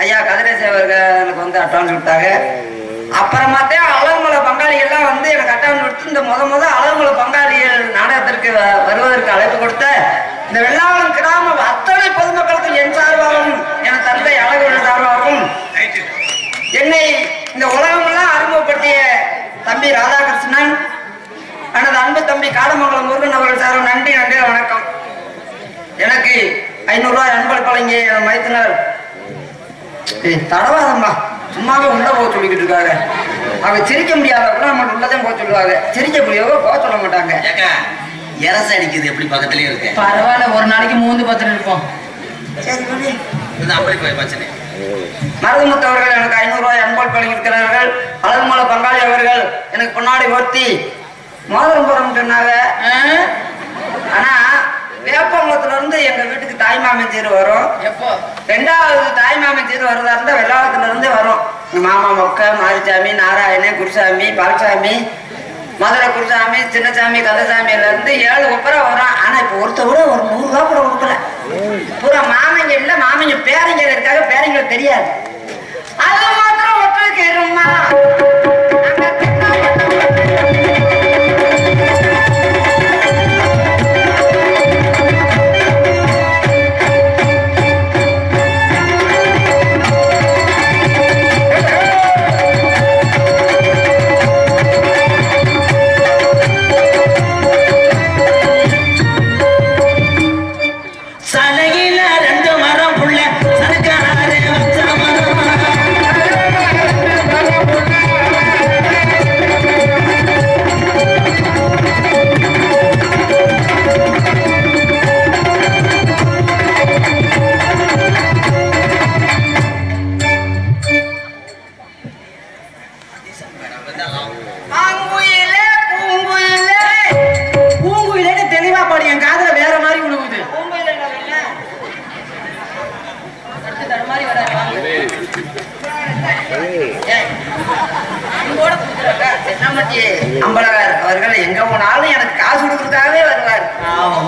ஐயா கதிரேச அவர்களுக்கு வந்து அட்வான்ஸ் கொடுத்தாங்க. அப்புறமாத்தே அழகுமலை பங்காளிகள்லாம் வந்து எனக்கு அட்வான்ஸ் கொடுத்து இந்த முத அழகுமலை பங்காளிகள் நாடகத்திற்கு வருவதற்கு அழைப்பு கொடுத்த இந்த வெள்ளாளம் கிராம அத்தனை பொதுமக்களுக்கும் என் சார்பாகவும் என் தந்தை அழகு சார்பாகவும் என்னை இந்த உலகமெல்லாம் அறிமுகப்படுத்திய தம்பி ராதாகிருஷ்ணன், எனது அன்பு தம்பி காடமங்கலம் முருகன் அவர்கள் சார் நன்றி வணக்கம். எனக்கு 500 ரூபாய் அன்பளிப்பு வழங்கிய என் மைத்தினர் தடவாதம்மா சும்மாவே உள்ள போக சொல்லிக்கிட்டு இருக்காங்க. அவங்க சிரிக்க முடியாத கூட நம்ம உள்ளதான் போக சொல்லுவாங்க, சிரிக்க முடியாத போக சொல்ல மாட்டாங்க. இரச அடிக்குது எப்படி பக்கத்துலயே இருக்கு. பரவாயில்ல, ஒரு நாளைக்கு 3 10 இருப்போம். சரி, பிரச்சனை. மருதமுத்து அவர்கள் எனக்கு 500 ரூபாய் அன்பளிப்பு வழங்கியிருக்கிறார்கள். அழகுமலை பங்காளி அவர்கள் எனக்கு பொன்னாடி ஒருத்தி மோதிரம் போறோம்னு சொன்னாங்க. ஆனா வேப்பங்குளத்துல இருந்து எங்க வீட்டுக்கு தாய்மாமன் சீர் வரும். எப்போ 2வது தாய்மாமன் சீர் வருதா இருந்தா வெள்ளாளத்துல இருந்து வரும். மாமா மொக்க, மாரிசாமி, நாராயணன், குருசாமி, பாலசாமி, மதுரை குருசாமி, சின்னசாமி, கந்தசாமியில இருந்து 7 ஒப்பரை வரும். ஆனா இப்ப ஒருத்த கூட ஒரு 100 ரூபா கூட கொடுக்கல. பூரா மாமங்க இல்ல, மாமங்க பேரங்க இருக்காங்க, பேரங்களுக்கு தெரியாது. அது மாத்திரம் ஒற்றுக்கு இருமா. அம்பலகார் அவர்கள் எங்க போனாலும் எனக்கு காசு கொடுக்கறதுக்காகவே வருவார்.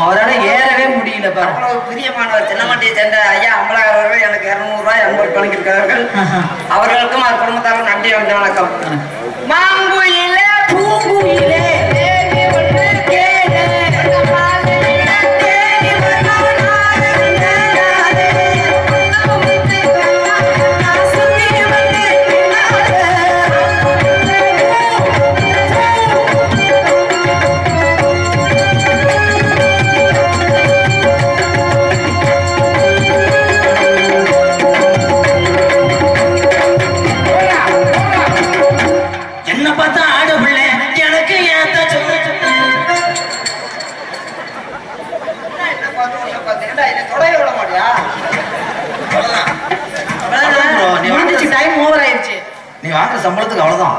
அவரால் ஏறவே முடியல. அவ்வளவு பிரியமானவர். சின்னமட்டியை சேர்ந்த ஐயா அம்பலகார் அவர்கள் எனக்கு 200 ரூபாய் அன்பளிப்பு வழங்கியிருக்கிறார்கள். அவர்களுக்கும் அவர் குடும்பத்தாரும் நன்றி வணக்கம். மாங்குயிலே பூங்குயிலே நீ வாங்குற சம்பளத்துக்கு அவ்வளவுதான்.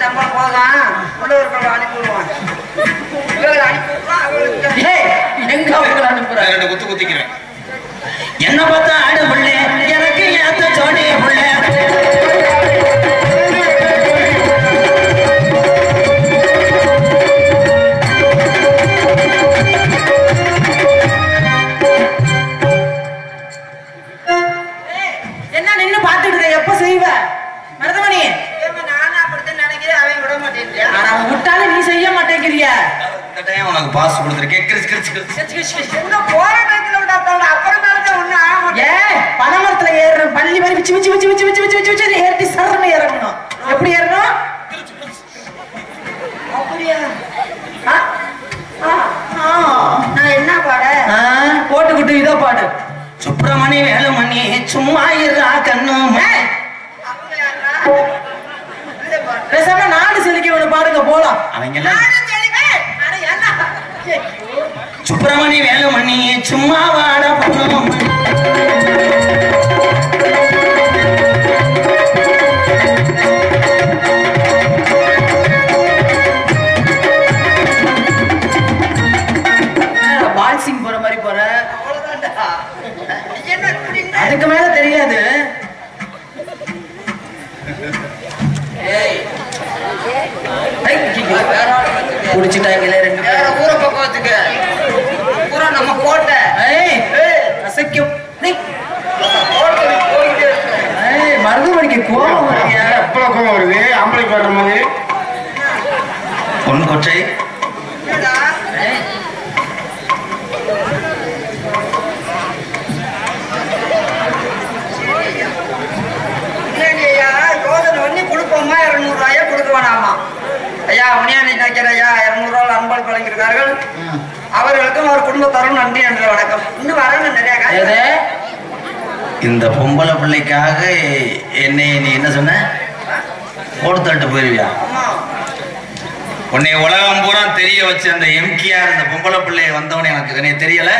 சம்பளம் போதும். உள்ளவர்கள் அனுப்பிடுவான். ரெண்டு குத்து குத்திக்கிறேன். என்ன பார்த்தா ஆடு புள்ள எனக்கு ஏத்த சோடி புள்ள. என்ன நின்னு பாத்துட்டு எப்ப செய்வ மருதமணி? நானும் அப்படித்தான் நினைக்கிறேன். அவன் விட மாட்டேன். ஆனா அவன் விட்டாலும் நீ செய்ய மாட்டேங்கிறிய. இந்த டைம் உனக்கு பாஸ் கொடுத்துருக்கேன். கிரிச்சு கிரிச்சு கிரிச்சு எங்க போற டைத்துல விட்டாங்க. அப்புறம் தான் ஒண்ணு ஆக மாட்டேன். ஏ பனமரத்துல ஏற பள்ளி மாதிரி விச்சு விச்சு விச்சு விச்சு விச்சு விச்சு விச்சு ஏறி சரன்னு இறங்கணும். எப்படி ஏறணும்? அப்படியா? நான் என்ன பாட போட்டுக்கிட்டு இதோ பாடு. சுப்பிரமணி வேலுமணி சும்மா இருா கண்ணு. பேசாம நாடு செலுக்க பாடுங்க போலாம். அவங்க சுப்பிரமணி வேலுமணி சும்மா வாட பண்ணும். பால்சிங் போற மாதிரி போற. அதுக்கு மேல தெரியாது. குடிச்சிட்டாங்களே 2 வேற ஊர பக்கத்துக்கு பூரா நம்ம கோட்டை. அசைக்கும் மருதுமணிக்கு கோபம் வருங்க. எப்ப கோபம் வருது? ஆம்பளைக்கு வர்ற மாதிரி பொண்ணு கொச்சை. யோசனை பண்ணி கொடுப்போமா 200 ரூபாயா கொடுக்க வேணாமா? ஐயா முனியாண்டி நாய்க்கர் ஐயா 200 ரூபாய் அன்பளிப்பு வழங்கியிருக்கார்கள். அவர்களுக்கும் அவர் குடும்பத்தாரும் நன்றி என்று வணக்கம். இன்னும் வரணும் நிறைய காரியம். இந்த பொம்பளை பிள்ளைக்காக என்னை நீ என்ன சொன்ன? போட்டு தட்டு போயிருவியா? உன்னை உலகம் பூரா தெரிய வச்சு அந்த எம்கேஆர் இந்த பொம்பளை பிள்ளை வந்தவனே எனக்கு தெரியல.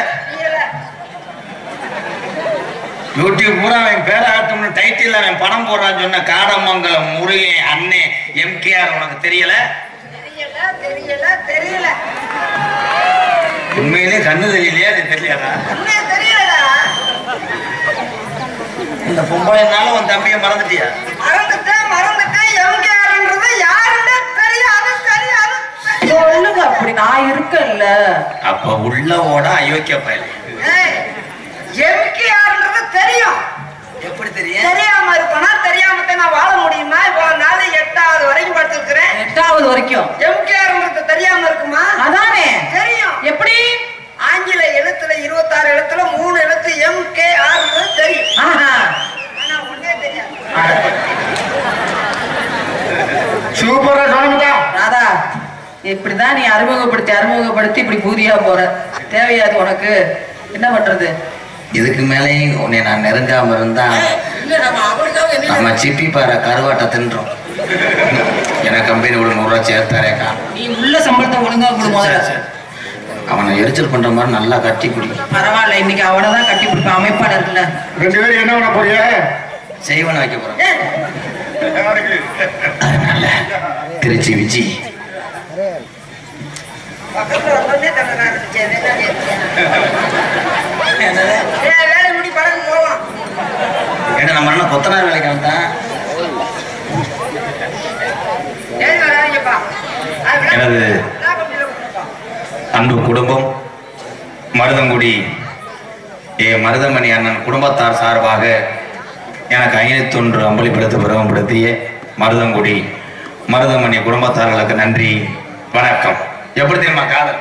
யூடியூப் பூரா அவன் பேராட்டம்னு டைட்டில் அவன் படம் போடுறான்னு சொன்ன காடமங்கலம் முருகன் அண்ணே எம்கேஆர் உனக்கு தெரியல? தெரியல. உண்மையிலே கண்ணு தெரியலையா? அது தெரியலடா. இந்த பொம்பளைனால உன் தம்பியை மறந்துட்டியா? மறந்துட்டேன் எம்கேஆர்ன்றது யாருன்னு தெரியாது. சொல்லுங்க, அப்படி நான் இருக்கேன்ல. அப்ப உள்ள ஓட அயோக்கிய பயல். எம்கேஆர்ன்றது தெரியும். எப்படி தெரியும்? தெரியாம இருப்பனா? தெரியாம நான் வாழ முடியுமா? இவ்வளவு நாள் 8வது வரைக்கும் படிச்சிருக்கிறேன். 8வது வரைக்கும் எம்கேஆர்ன்றது தெரியாம இருக்குமா? அதானே தெரியும். எப்படி? ஆங்கில எழுத்துல 26 எழுத்துல 3 எழுத்து எம்கேஆர் தெரியும். ஆனா ஒண்ணே தெரியாது. சூப்பரா சொல்லுங்க ராதா, இப்படிதான் நீ அறிமுகப்படுத்தி இப்படி பூதியா போற. தேவையாது உனக்கு? என்ன பண்றது? இதுக்கு மேலேயும் உன்னை நான் நெருங்காம இருந்தா நம்ம சிப்பி பாற கருவாட்டை தின்றோம். எனக்கு கம்பெனி கூட 100 ரூபா சேர்த்தாரேக்கா. நீ உள்ள சம்பளத்தை ஒழுங்கா கொடுங்க. அவனை எரிச்சல் பண்ற மாதிரி நல்லா கட்டி பிடிக்கும். பரவாயில்ல, இன்னைக்கு அவனதான் கட்டி பிடிப்ப அமைப்பாளர்ல. 2 பேரும் என்ன பண்ண போறீங்க? செய்வன வைக்க போறோம். அதனால திருச்சி விஜி வேலை முடி பழகு போவோம். ஏன்னா நம்ம என்ன கொத்தனார் வேலைக்கு வந்தான். எனது அன்பு குடும்பம் மருதங்குடி மருதமணி அண்ணன் குடும்பத்தார் சார்பாக எனக்கு 501 அம்பலிப்படுத்த பிரமப்படுத்திய மருதங்குடி மருதமணி குடும்பத்தார்களுக்கு நன்றி, வணக்கம். எப்படி தெரியுமா காதல்?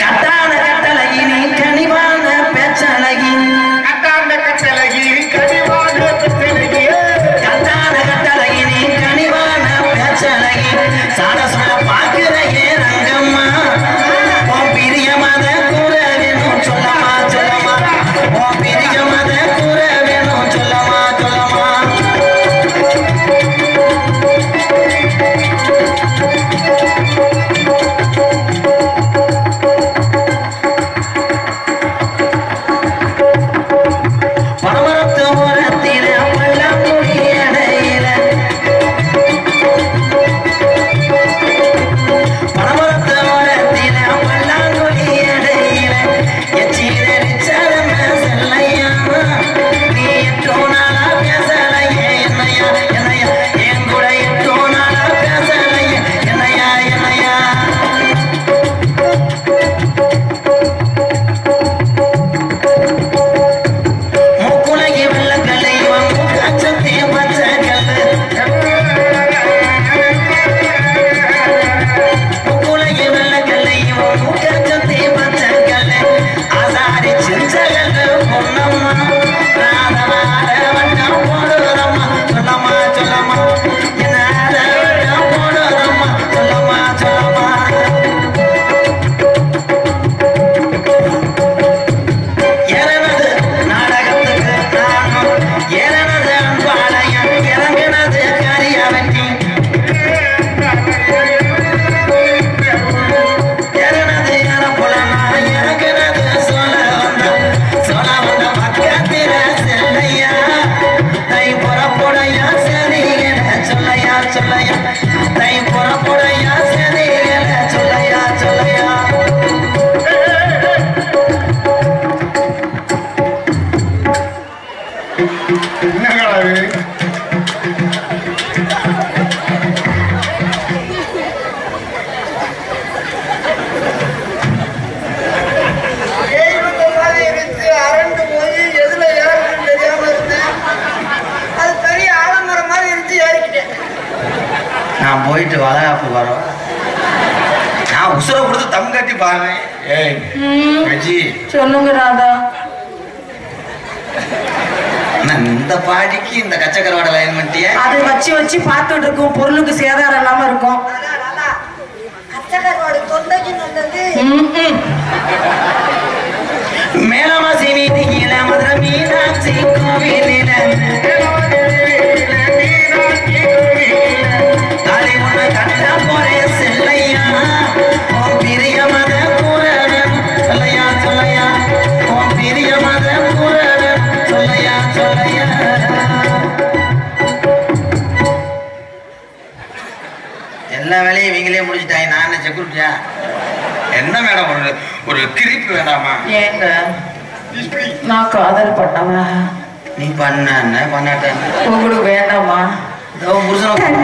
கட்டான கட்டழகினி கனிவான பேச்சழகி, கட்டாண்ட கட்டழகி கனிவான பெற்றழகி, கட்டான கட்டழகினி கனிவான பேச்சழகி, சாட சாட பாக்குற ஏ ரங்கம்மா, உன் பிரிய மத கூற வேணும் சொல்லமா சொல்லமா, உன் பிரிய மத கூற வேணும் சொல்லமா சொல்லமா. பரமரத்து ஓரத்தில பள்ளங்குடி அடையில, பரமரத்து ஓரத்தில பள்ளங்குடி அடையில, எச்சிரிச்சதம செல்லையா, நீ 8 நாளா பேசலையே என்னையா என்னையா, என் கூட 8 நாளா பேசலையே என்னையா என்னையா. மூக்குலகி வெள்ளக்கல்லை மூக்காச்சத்தே பச்சைக்கல்லு, மூக்குலகி வெள்ளக்கல்லை மூக்காச்சத்தே பச்சைக்கல்லு, ஆசாரி சிஞ்சகல்லு பொன்னம்மா, ராதவாட வட்டம் போடுறம்மா சொல்லம்மா சொல்லம்மா, என்ன வட்டம் போடுறம்மா சொல்லம்மா சொல்லம்மா. ஏறனது நாடகத்துக்கு நானும், ஏறனது அன்பாளையம், இறங்கினது கரியாவட்டி, ஏறனது ஏறப்புலமா, இறங்கினது சோழ வந்த பக்கத்தில செல்லையா, தை புறப்புடையா செதிகள சொல்லையா சொல்லையா, தை புறப்புடையா செதிகள சொல்லையா சொல்லையா. என்னங்களா இது? அரண்டு போய் எதுல ஏறுன்னு தெரியாம இருந்தேன். அது பெரிய ஆலமரம் மாதிரி இருந்து ஏறிக்கிட்டேன். நான் போயிட்டு வளகாப்பு வரோம். நான் உசுரை கொடுத்து தம் கட்டி பாருறேன். ஏய் விஜி, சொல்லுங்க ராதா. இந்த பாடிக்கு இந்த கச்சக்கரவாட லைன் பண்ணிட்டிய. அது வச்சு பார்த்துட்டு இருக்கும், பொருளுக்கு சேதாரம் இல்லாம இருக்கும். அச்சகரோட தொண்டைக்கு நல்லது. மேலமாசி வீதியில மதுரை மீனாட்சி கோவிலில, தாலி ஒண்ணு கட்ட போறேன் செல்லையா, உன் பிரிய மத கூற வேணும் சொல்லையா சொல்லையா, உன் பிரிய மத கூற வேணும் சொல்லையா சொல்லையா. எல்லா வேலையும் இவங்களே முடிச்சுட்டாங்க. நான் என்ன செக்யூரிட்டியா? என்ன மேடம் ஒரு கிரிப்பு வேண்டாமா? ஏங்க நான் காதல் பண்ணவன் நீ பண்ண பண்ணாட்ட உங்களுக்கு வேண்டாமா புருஷன்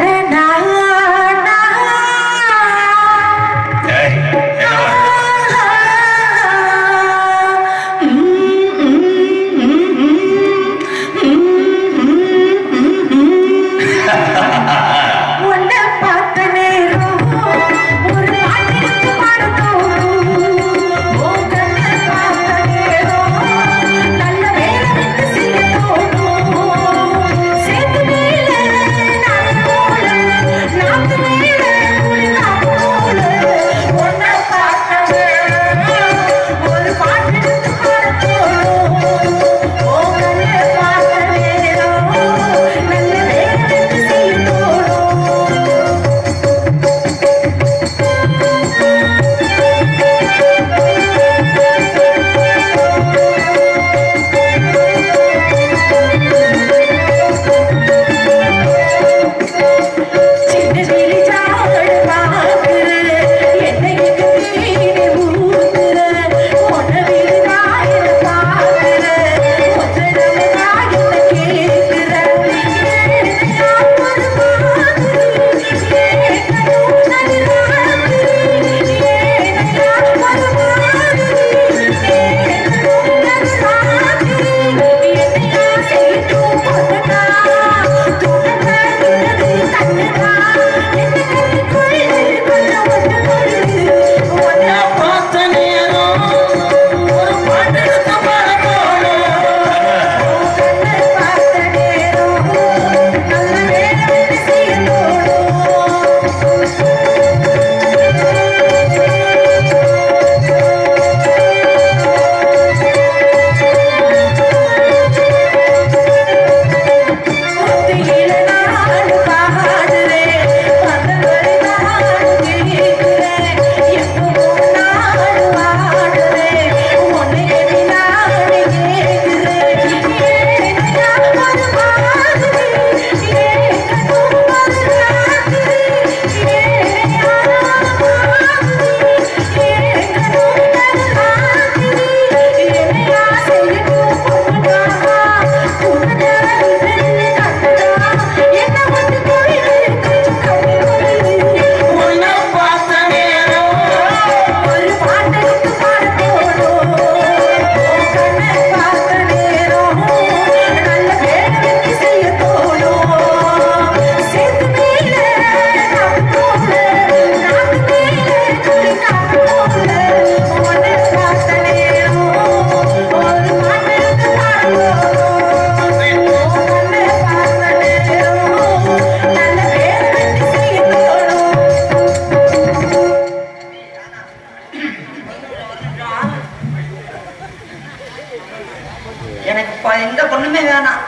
எந்த பொண்ணுமே வேணாம்.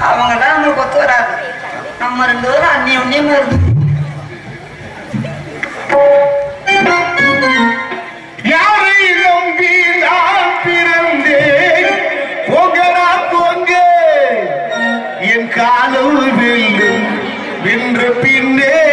அவங்கெல்லாம் நம்மளுக்கு ஒத்து வராது. நம்ம 2 பேரும் அந்நியமா இருக்கும். யாரை நம்பி நான் பிறந்தேன் போகனா போங்க என் காலம் வெல்லும் வென்ற பின்னே